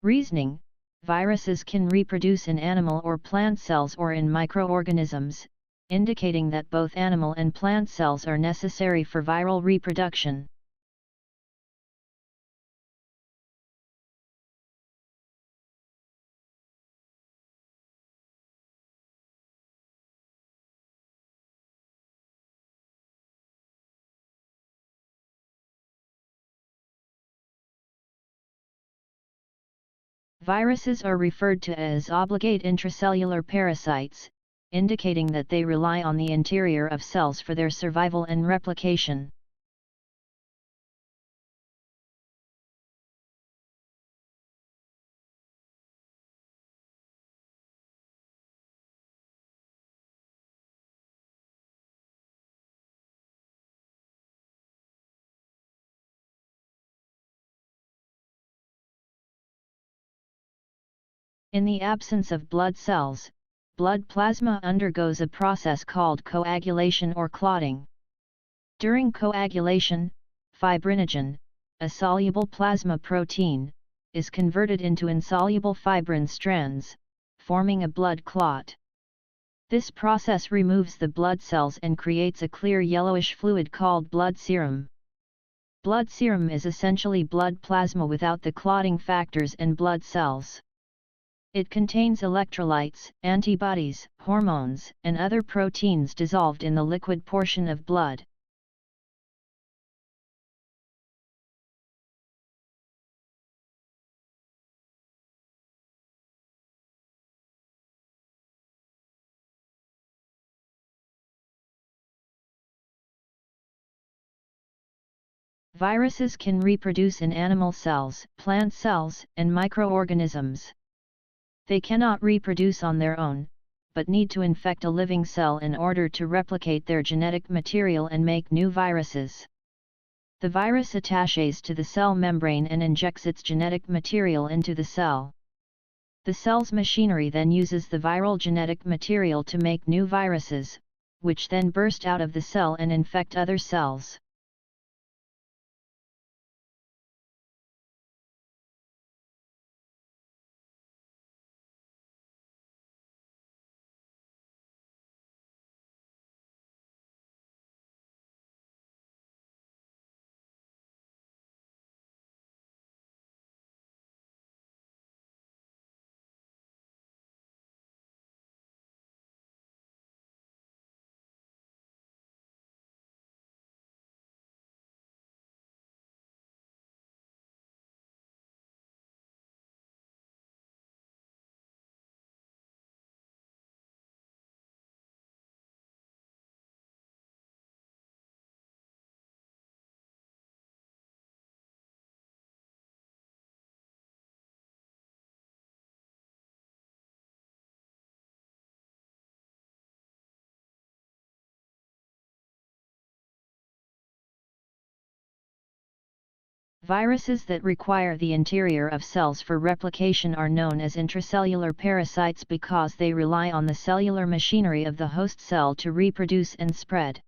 Reasoning: viruses can reproduce in animal or plant cells or in microorganisms, indicating that both animal and plant cells are necessary for viral reproduction. Viruses are referred to as obligate intracellular parasites, indicating that they rely on the interior of cells for their survival and replication. In the absence of blood cells, blood plasma undergoes a process called coagulation or clotting. During coagulation, fibrinogen, a soluble plasma protein, is converted into insoluble fibrin strands, forming a blood clot. This process removes the blood cells and creates a clear yellowish fluid called blood serum. Blood serum is essentially blood plasma without the clotting factors and blood cells. It contains electrolytes, antibodies, hormones, and other proteins dissolved in the liquid portion of blood. Viruses can reproduce in animal cells, plant cells, and microorganisms. They cannot reproduce on their own, but need to infect a living cell in order to replicate their genetic material and make new viruses. The virus attaches to the cell membrane and injects its genetic material into the cell. The cell's machinery then uses the viral genetic material to make new viruses, which then burst out of the cell and infect other cells. Viruses that require the interior of cells for replication are known as intracellular parasites because they rely on the cellular machinery of the host cell to reproduce and spread.